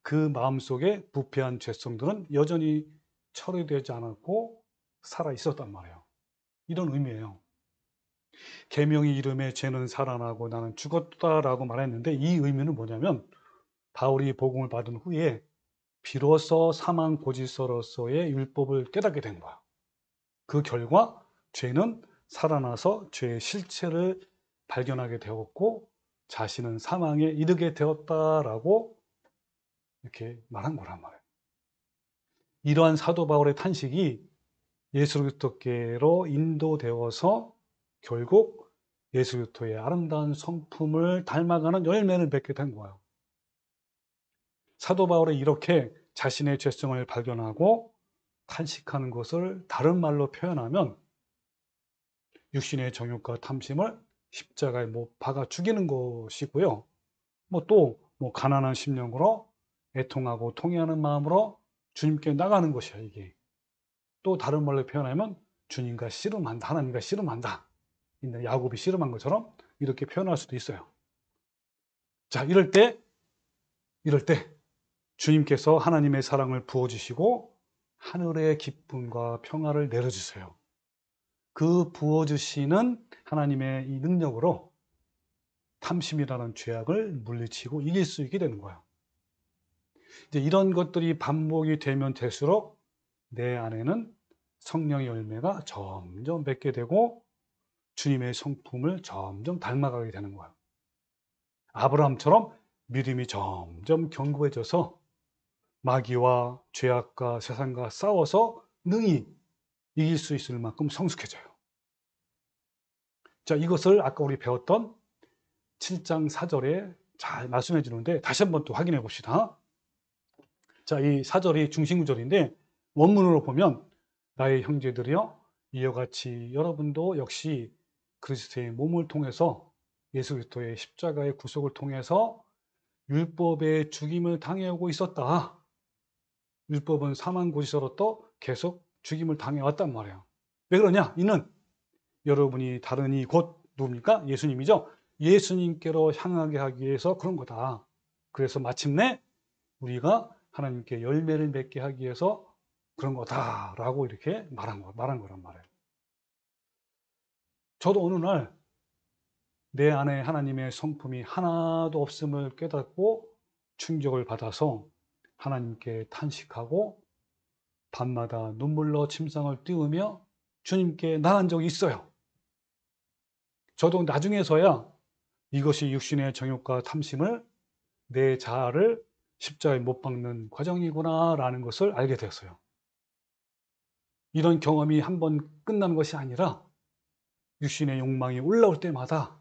Speaker 1: 그 마음속에 부패한 죄성들은 여전히 처리되지 않았고 살아있었단 말이에요. 이런 의미예요. 계명의 이름에 죄는 살아나고 나는 죽었다라고 말했는데 이 의미는 뭐냐면 바울이 복음을 받은 후에 비로소 사망 고지서로서의 율법을 깨닫게 된 거야. 그 결과 죄는 살아나서 죄의 실체를 발견하게 되었고 자신은 사망에 이르게 되었다라고 이렇게 말한 거란 말이에요. 이러한 사도 바울의 탄식이 예수 그리스도께로 인도되어서 결국 예수 그리스도의 아름다운 성품을 닮아가는 열매를 맺게 된 거예요. 사도 바울이 이렇게 자신의 죄성을 발견하고 탄식하는 것을 다른 말로 표현하면 육신의 정욕과 탐심을 십자가에 못 박아 죽이는 것이고요. 또 가난한 심령으로 애통하고 통회하는 마음으로 주님께 나가는 것이야, 이게. 또 다른 말로 표현하면 주님과 씨름한다, 하나님과 씨름한다. 야곱이 씨름한 것처럼 이렇게 표현할 수도 있어요. 자, 이럴 때 주님께서 하나님의 사랑을 부어주시고 하늘의 기쁨과 평화를 내려주세요. 그 부어주시는 하나님의 이 능력으로 탐심이라는 죄악을 물리치고 이길 수 있게 되는 거예요. 이제 이런 것들이 반복이 되면 될수록 내 안에는 성령의 열매가 점점 맺게 되고 주님의 성품을 점점 닮아가게 되는 거예요. 아브라함처럼 믿음이 점점 견고해져서 마귀와 죄악과 세상과 싸워서 능히 이길 수 있을 만큼 성숙해져요. 자, 이것을 아까 우리 배웠던 7장 4절에 잘 말씀해 주는데 다시 한번 또 확인해 봅시다. 자, 이 4절이 중심 구절인데 원문으로 보면 나의 형제들이여 이와 같이 여러분도 역시 그리스도의 몸을 통해서 예수 그리스도의 십자가의 구속을 통해서 율법의 죽임을 당해오고 있었다. 율법은 사망 고지서로 또 계속 죽임을 당해왔단 말이에요. 왜 그러냐? 이는 여러분이 다른 이 곧 누굽니까? 예수님이죠. 예수님께로 향하게 하기 위해서 그런 거다. 그래서 마침내 우리가 하나님께 열매를 맺게 하기 위해서 그런 거다라고 이렇게 말한 거란 말이에요. 저도 어느 날 내 안에 하나님의 성품이 하나도 없음을 깨닫고 충격을 받아서 하나님께 탄식하고 밤마다 눈물로 침상을 띄우며 주님께 나간 적이 있어요. 저도 나중에서야 이것이 육신의 정욕과 탐심을 내 자아를 십자가에 못 박는 과정이구나라는 것을 알게 되었어요. 이런 경험이 한번 끝나는 것이 아니라 육신의 욕망이 올라올 때마다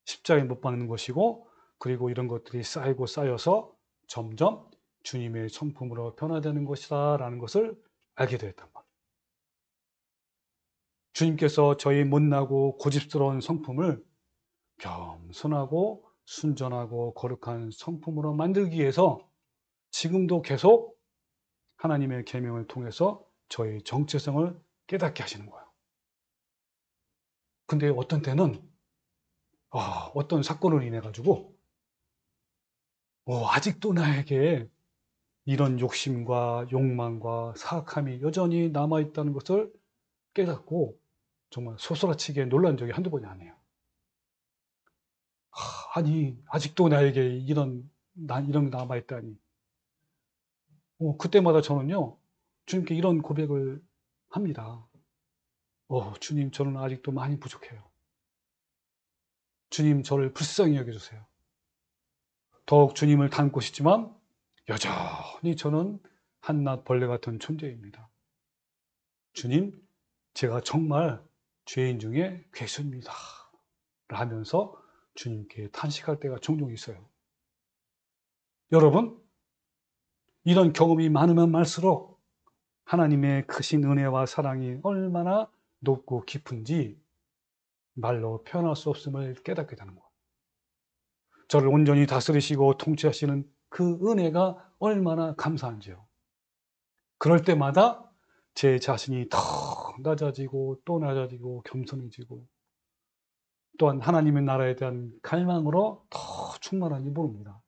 Speaker 1: 십자가에 못 박는 것이고 그리고 이런 것들이 쌓이고 쌓여서 점점 주님의 성품으로 변화되는 것이다라는 것을 알게 되었단 말이에요. 주님께서 저희 못나고 고집스러운 성품을 겸손하고 순전하고 거룩한 성품으로 만들기 위해서 지금도 계속 하나님의 계명을 통해서 저희 정체성을 깨닫게 하시는 거예요. 근데 어떤 때는 어떤 사건으로 인해 가지고 아직도 나에게 이런 욕심과 욕망과 사악함이 여전히 남아있다는 것을 깨닫고 정말 소스라치게 놀란 적이 한두 번이 아니에요. 아니 아직도 나에게 이런 게 남아있다니. 그때마다 저는요 주님께 이런 고백을 합니다. 주님, 저는 아직도 많이 부족해요. 주님, 저를 불쌍히 여겨주세요. 더욱 주님을 닮고 싶지만 여전히 저는 한낱 벌레 같은 존재입니다. 주님, 제가 정말 죄인 중에 괴수입니다. 라면서 주님께 탄식할 때가 종종 있어요. 여러분, 이런 경험이 많으면 많을수록 하나님의 크신 은혜와 사랑이 얼마나 높고 깊은지 말로 표현할 수 없음을 깨닫게 되는 거예요. 저를 온전히 다스리시고 통치하시는 그 은혜가 얼마나 감사한지요. 그럴 때마다 제 자신이 더 낮아지고 또 낮아지고 겸손해지고 또한 하나님의 나라에 대한 갈망으로 더 충만한지 모릅니다.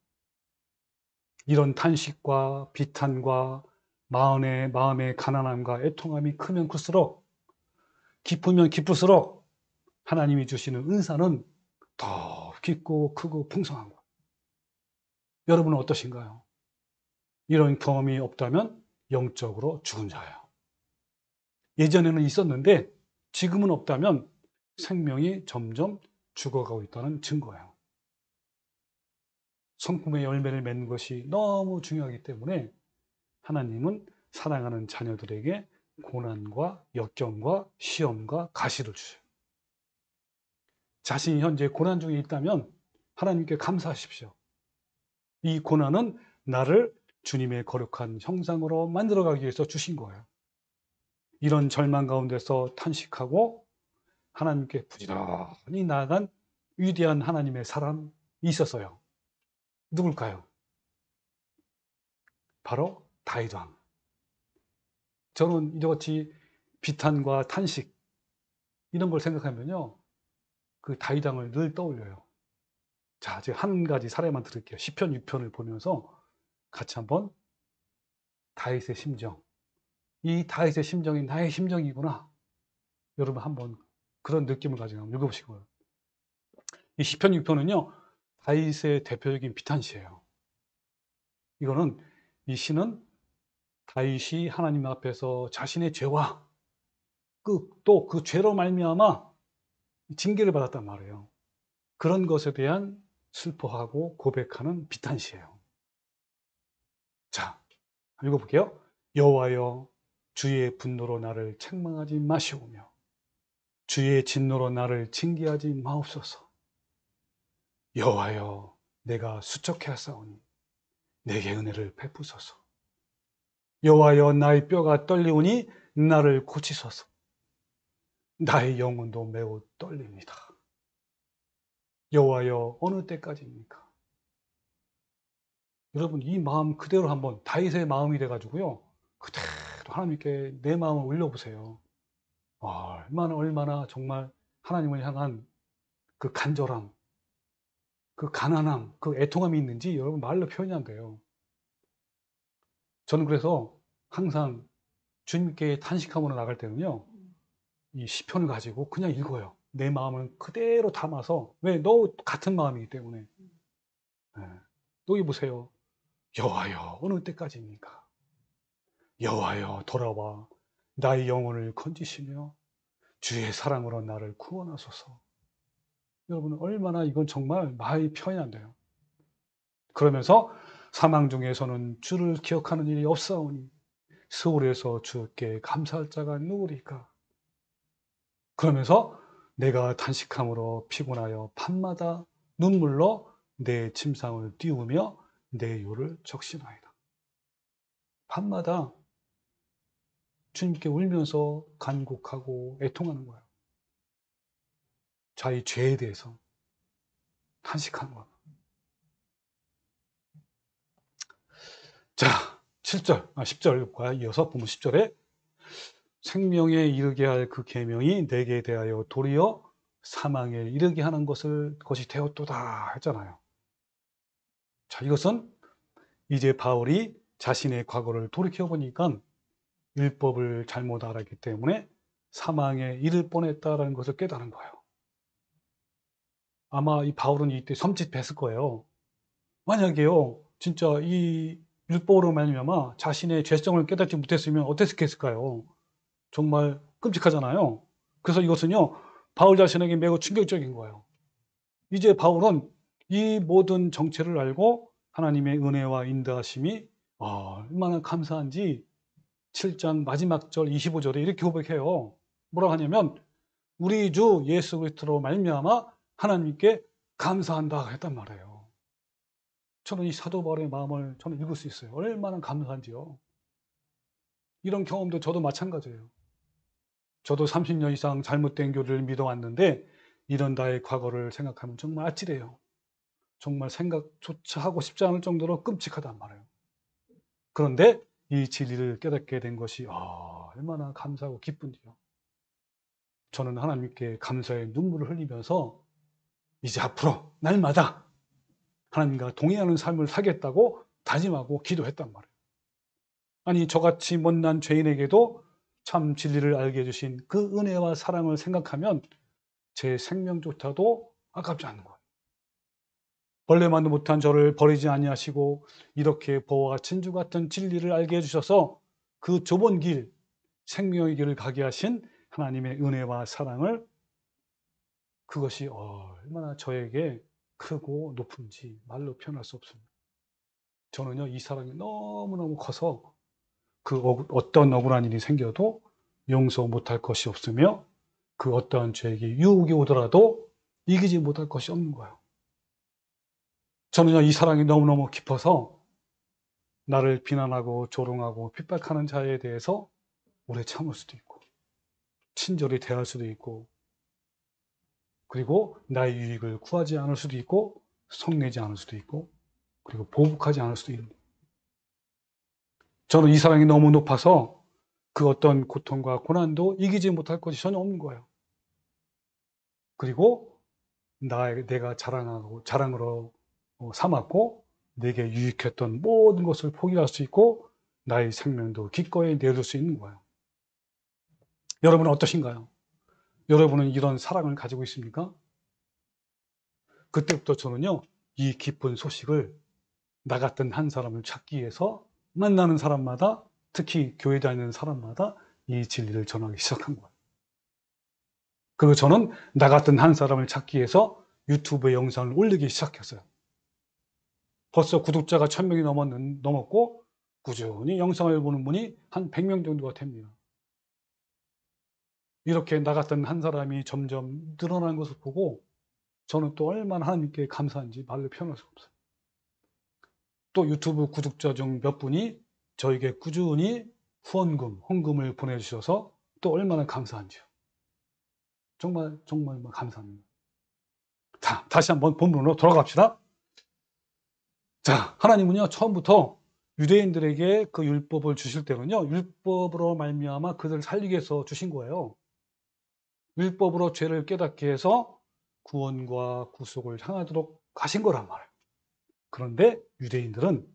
Speaker 1: 이런 탄식과 비탄과 마음의 가난함과 애통함이 크면 클수록, 깊으면 깊을수록 하나님이 주시는 은사는 더 깊고 크고 풍성한 거예요. 여러분은 어떠신가요? 이런 경험이 없다면 영적으로 죽은 자예요. 예전에는 있었는데 지금은 없다면 생명이 점점 죽어가고 있다는 증거예요. 성품의 열매를 맺는 것이 너무 중요하기 때문에 하나님은 사랑하는 자녀들에게 고난과 역경과 시험과 가시를 주셔요. 자신이 현재 고난 중에 있다면 하나님께 감사하십시오. 이 고난은 나를 주님의 거룩한 형상으로 만들어가기 위해서 주신 거예요. 이런 절망 가운데서 탄식하고 하나님께 부지런히 나아간 위대한 하나님의 사람이 있었어요. 누굴까요? 바로 다윗 왕. 저는 이같이 비탄과 탄식 이런 걸 생각하면요, 그 다윗 왕을 늘 떠올려요. 자, 제가 한 가지 사례만 들을게요. 시편 6편을 보면서 같이 한번 다윗의 심정, 이 다윗의 심정이 나의 심정이구나, 여러분 한번 그런 느낌을 가지고 한번 읽어보시고요. 이 시편 6편은요 다윗의 대표적인 비탄시예요. 이거는, 이 시는 다윗이 하나님 앞에서 자신의 죄와 또 그 죄로 말미암아 징계를 받았단 말이에요. 그런 것에 대한 슬퍼하고 고백하는 비탄시예요. 자, 읽어볼게요. 여호와여, 주의 분노로 나를 책망하지 마시오며 주의 진노로 나를 징계하지 마옵소서. 여호와여, 내가 수척해 하사오니 내게 은혜를 베푸소서. 여호와여, 나의 뼈가 떨리오니 나를 고치소서. 나의 영혼도 매우 떨립니다. 여호와여, 어느 때까지입니까? 여러분, 이 마음 그대로 한번 다윗의 마음이 돼가지고요, 그대로 하나님께 내 마음을 올려보세요. 얼마나 정말 하나님을 향한 그 간절함, 그 가난함, 그 애통함이 있는지 여러분 말로 표현이 안 돼요. 저는 그래서 항상 주님께 탄식하며 나갈 때는요, 이 시편을 가지고 그냥 읽어요. 내 마음을 그대로 담아서. 왜? 너 같은 마음이기 때문에. 여기 보세요. 여호와여, 어느 때까지입니까? 여호와여, 돌아와 나의 영혼을 건지시며 주의 사랑으로 나를 구원하소서. 여러분, 얼마나 이건 정말 말이 표현이 안 돼요. 그러면서 사망 중에서는 주를 기억하는 일이 없사오니 스올에서 주께 감사할 자가 누구리까? 그러면서 내가 탄식함으로 피곤하여 밤마다 눈물로 내 침상을 띄우며 내 요를 적신하이다. 밤마다 주님께 울면서 간곡하고 애통하는 거예요. 자기 죄에 대해서 탄식하는 거예요. 자, 10절과 이어서 보면 10절에 생명에 이르게 할 그 계명이 내게 대하여 도리어 사망에 이르게 하는 것이 되었도다 했잖아요. 자, 이것은 이제 바울이 자신의 과거를 돌이켜 보니까 율법을 잘못 알았기 때문에 사망에 이를 뻔했다라는 것을 깨달은 거예요. 아마 이 바울은 이때 섬찟했을 거예요. 만약에요, 진짜 이 율법으로 말미암아 자신의 죄성을 깨닫지 못했으면 어땠을까요? 정말 끔찍하잖아요. 그래서 이것은요, 바울 자신에게 매우 충격적인 거예요. 이제 바울은 이 모든 정체를 알고 하나님의 은혜와 인도하심이 얼마나 감사한지 7장 마지막 절 25절에 이렇게 고백해요. 뭐라고 하냐면 우리 주 예수 그리스도로 말미암아 하나님께 감사한다 했단 말이에요. 저는 이 사도 바울의 마음을 저는 읽을 수 있어요. 얼마나 감사한지요. 이런 경험도 저도 마찬가지예요. 저도 30년 이상 잘못된 교리를 믿어왔는데 이런 나의 과거를 생각하면 정말 아찔해요. 정말 생각조차 하고 싶지 않을 정도로 끔찍하단 말이에요. 그런데 이 진리를 깨닫게 된 것이 얼마나 감사하고 기쁜지요. 저는 하나님께 감사의 눈물을 흘리면서 이제 앞으로 날마다 하나님과 동의하는 삶을 살겠다고 다짐하고 기도했단 말이에요. 아니 저같이 못난 죄인에게도 참 진리를 알게 해주신 그 은혜와 사랑을 생각하면 제 생명조차도 아깝지 않은 거예요. 벌레만도 못한 저를 버리지 아니하시고 이렇게 보와 진주 같은 진리를 알게 해주셔서 그 좁은 길, 생명의 길을 가게 하신 하나님의 은혜와 사랑을 그것이 얼마나 저에게 크고 높은지 말로 표현할 수 없습니다. 저는요, 이 사랑이 너무너무 커서 그 어떤 억울한 일이 생겨도 용서 못할 것이 없으며 그 어떠한 죄에게 유혹이 오더라도 이기지 못할 것이 없는 거예요. 저는요, 이 사랑이 너무너무 깊어서 나를 비난하고 조롱하고 핍박하는 자에 대해서 오래 참을 수도 있고 친절히 대할 수도 있고 그리고 나의 유익을 구하지 않을 수도 있고 성내지 않을 수도 있고 그리고 보복하지 않을 수도 있는 저는 이 사랑이 너무 높아서 그 어떤 고통과 고난도 이기지 못할 것이 전혀 없는 거예요. 그리고 내가 자랑으로 삼았고 내게 유익했던 모든 것을 포기할 수 있고 나의 생명도 기꺼이 내줄 수 있는 거예요. 여러분은 어떠신가요? 여러분은 이런 사랑을 가지고 있습니까? 그때부터 저는요, 이 기쁜 소식을 나 같은 한 사람을 찾기 위해서 만나는 사람마다 특히 교회 다니는 사람마다 이 진리를 전하기 시작한 거예요. 그리고 저는 나 같은 한 사람을 찾기 위해서 유튜브에 영상을 올리기 시작했어요. 벌써 구독자가 1000명이 넘었고 꾸준히 영상을 보는 분이 한 100명 정도가 됩니다. 이렇게 나 같은 한 사람이 점점 늘어나는 것을 보고 저는 또 얼마나 하나님께 감사한지 말로 표현할 수가 없어요. 또 유튜브 구독자 중 몇 분이 저에게 꾸준히 헌금을 보내주셔서 또 얼마나 감사한지요. 정말 감사합니다. 자, 다시 한번 본문으로 돌아갑시다. 자, 하나님은요, 처음부터 유대인들에게 그 율법을 주실 때는요, 율법으로 말미암아 그들을 살리기 위해서 주신 거예요. 율법으로 죄를 깨닫게 해서 구원과 구속을 향하도록 하신 거란 말이에요. 그런데 유대인들은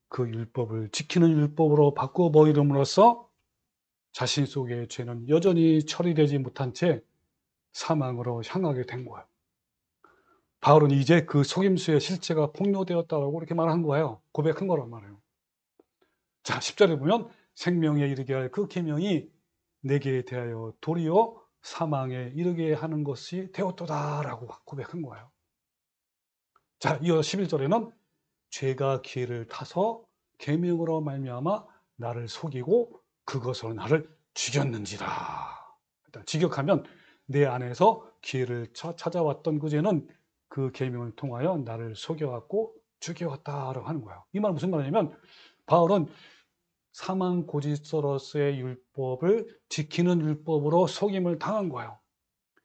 Speaker 1: 그 율법을 지키는 율법으로 바꿔버림으로써 자신 속의 죄는 여전히 처리되지 못한 채 사망으로 향하게 된 거예요. 바울은 이제 그 속임수의 실체가 폭로되었다라고 이렇게 말한 거예요. 고백한 거란 말이에요. 자, 10절에 보면 생명에 이르게 할 그 계명이 내게 대하여 도리어 사망에 이르게 하는 것이 되었도다라고 고백한 거예요. 자, 이어 11절에는 죄가 기회를 타서 계명으로 말미암아 나를 속이고 그것으로 나를 죽였는지라. 일단 직역하면 내 안에서 기회를 찾아왔던 그 죄는 그 계명을 통하여 나를 속여왔고 죽여왔다라고 하는 거예요. 이 말은 무슨 말이냐면 바울은 사망 고지서로서의 율법을 지키는 율법으로 속임을 당한 거예요.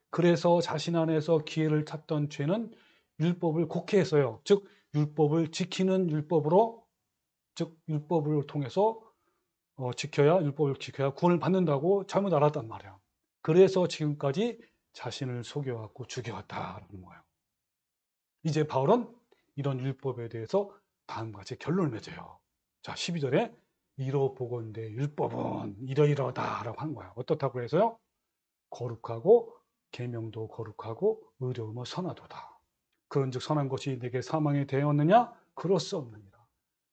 Speaker 1: 그래서 자신 안에서 기회를 찾던 죄는 율법을 곡해했어요. 즉 율법을 지키는 율법으로 즉 율법을 통해서 율법을 지켜야 구원을 받는다고 잘못 알았단 말이에요. 그래서 지금까지 자신을 속여왔고 죽여왔다라는 거예요. 이제 바울은 이런 율법에 대해서 다음과 같이 결론을 맺어요. 자, 12절에 이로 보건대 율법은 이러이러다라고 하는 거예요. 어떻다고 해서요? 거룩하고 계명도 거룩하고 의로움은 선하도다. 그런즉 선한 것이 내게 사망에 대하였느냐? 그럴 수 없느니라.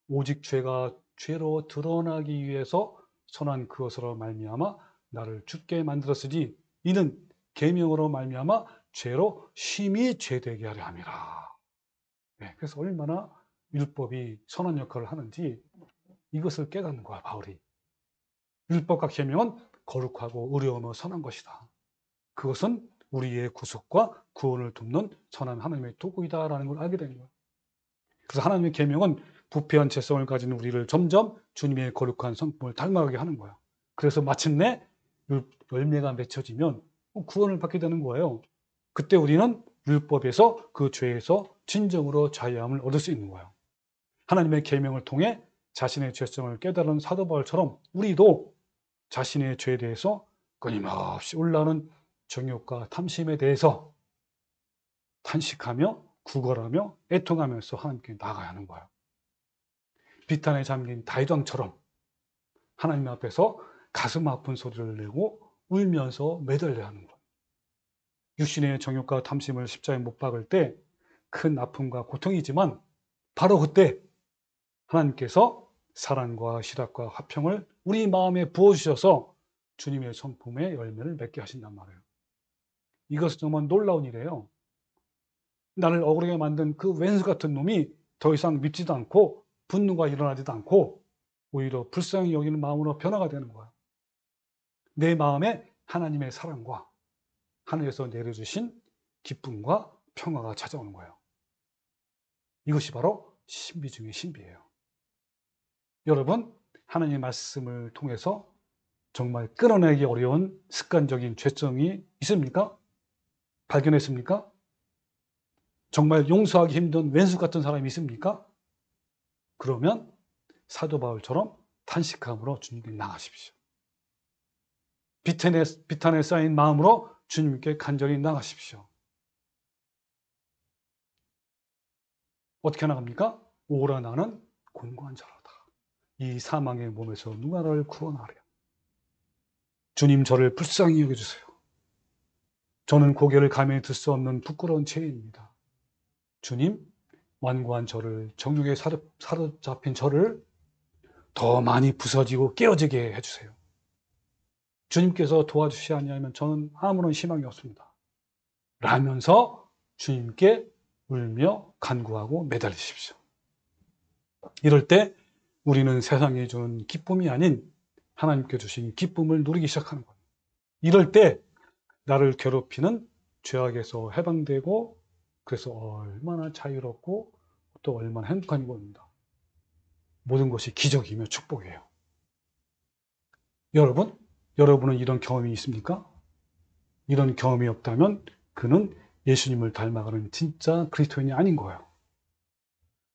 Speaker 1: 오직 죄가 죄로 드러나기 위해서 선한 그것으로 말미암아 나를 죽게 만들었으니 이는 계명으로 말미암아 죄로 심히 죄되게 하려 함이라. 네, 그래서 얼마나 율법이 선한 역할을 하는지 이것을 깨닫는 거야, 바울이. 율법과 계명은 거룩하고 의로우며 선한 것이다. 그것은 우리의 구속과 구원을 돕는 선한 하나님의 도구이다라는 걸 알게 된 거예요. 그래서 하나님의 계명은 부패한 죄성을 가진 우리를 점점 주님의 거룩한 성품을 닮아가게 하는 거예요. 그래서 마침내 열매가 맺혀지면 구원을 받게 되는 거예요. 그때 우리는 율법에서 그 죄에서 진정으로 자유함을 얻을 수 있는 거예요. 하나님의 계명을 통해 자신의 죄성을 깨달은 사도 바울처럼 우리도 자신의 죄에 대해서 끊임없이 올라오는 정욕과 탐심에 대해서 탄식하며 구걸하며 애통하면서 하나님께 나아가야 하는 거예요. 비탄에 잠긴 다윗 왕처럼 하나님 앞에서 가슴 아픈 소리를 내고 울면서 매달려야 하는 거예요. 육신의 정욕과 탐심을 십자가에 못 박을 때 큰 아픔과 고통이지만 바로 그때 하나님께서 사랑과 희락과 화평을 우리 마음에 부어주셔서 주님의 성품의 열매를 맺게 하신단 말이에요. 이것은 정말 놀라운 일이에요. 나를 억울하게 만든 그 왼수 같은 놈이 더 이상 밉지도 않고 분노가 일어나지도 않고 오히려 불쌍히 여기는 마음으로 변화가 되는 거예요. 내 마음에 하나님의 사랑과 하늘에서 내려주신 기쁨과 평화가 찾아오는 거예요. 이것이 바로 신비 중의 신비예요. 여러분, 하나님의 말씀을 통해서 정말 끊어내기 어려운 습관적인 죄성이 있습니까? 발견했습니까? 정말 용서하기 힘든 왼수 같은 사람이 있습니까? 그러면 사도 바울처럼 탄식함으로 주님께 나가십시오. 비탄에 쌓인 마음으로 주님께 간절히 나가십시오. 어떻게 나갑니까? 오라 나는 곤고한 자로다. 이 사망의 몸에서 누가 나를 구원하랴. 주님 저를 불쌍히 여겨주세요. 저는 고개를 감히 들 수 없는 부끄러운 죄인입니다. 주님, 완고한 저를, 정욕에 사로잡힌 저를 더 많이 부서지고 깨어지게 해주세요. 주님께서 도와주시지 아니하면 저는 아무런 희망이 없습니다. 라면서 주님께 울며 간구하고 매달리십시오. 이럴 때 우리는 세상에 주는 기쁨이 아닌 하나님께 주신 기쁨을 누리기 시작하는 거예요. 이럴 때 나를 괴롭히는 죄악에서 해방되고 그래서 얼마나 자유롭고 또 얼마나 행복한 겁니다. 모든 것이 기적이며 축복이에요. 여러분은 이런 경험이 있습니까? 이런 경험이 없다면 그는 예수님을 닮아가는 진짜 그리스도인이 아닌 거예요.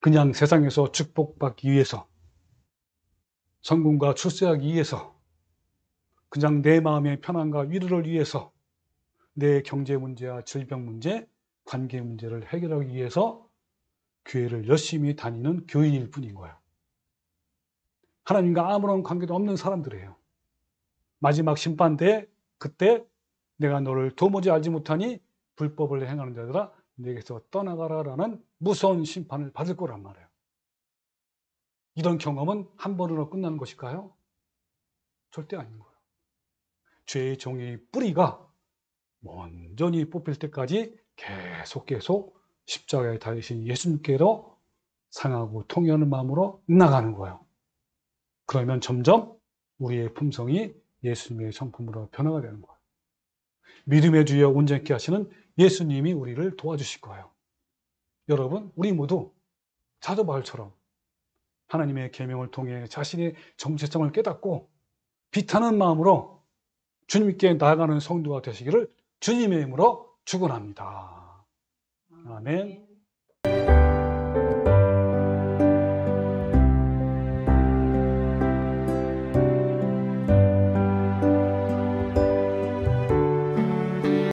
Speaker 1: 그냥 세상에서 축복받기 위해서, 성공과 출세하기 위해서, 그냥 내 마음의 편안과 위로를 위해서, 내 경제 문제와 질병 문제, 관계 문제를 해결하기 위해서 교회를 열심히 다니는 교인일 뿐인 거예요. 하나님과 아무런 관계도 없는 사람들이에요. 마지막 심판대에 그때 내가 너를 도무지 알지 못하니 불법을 행하는 자들아 내게서 떠나가라라는 무서운 심판을 받을 거란 말이에요. 이런 경험은 한 번으로 끝나는 것일까요? 절대 아닌 거예요. 죄의 종의 뿌리가 온전히 뽑힐 때까지 계속 십자가에 달리신 예수님께로 상하고 통회하는 마음으로 나가는 거예요. 그러면 점점 우리의 품성이 예수님의 성품으로 변화가 되는 거예요. 믿음의 주여 온전케 하시는 예수님이 우리를 도와주실 거예요. 여러분, 우리 모두 사도 바울처럼 하나님의 계명을 통해 자신의 정체성을 깨닫고 비타는 마음으로 주님께 나아가는 성도가 되시기를 주님의 이름으로 축원합니다. 아멘.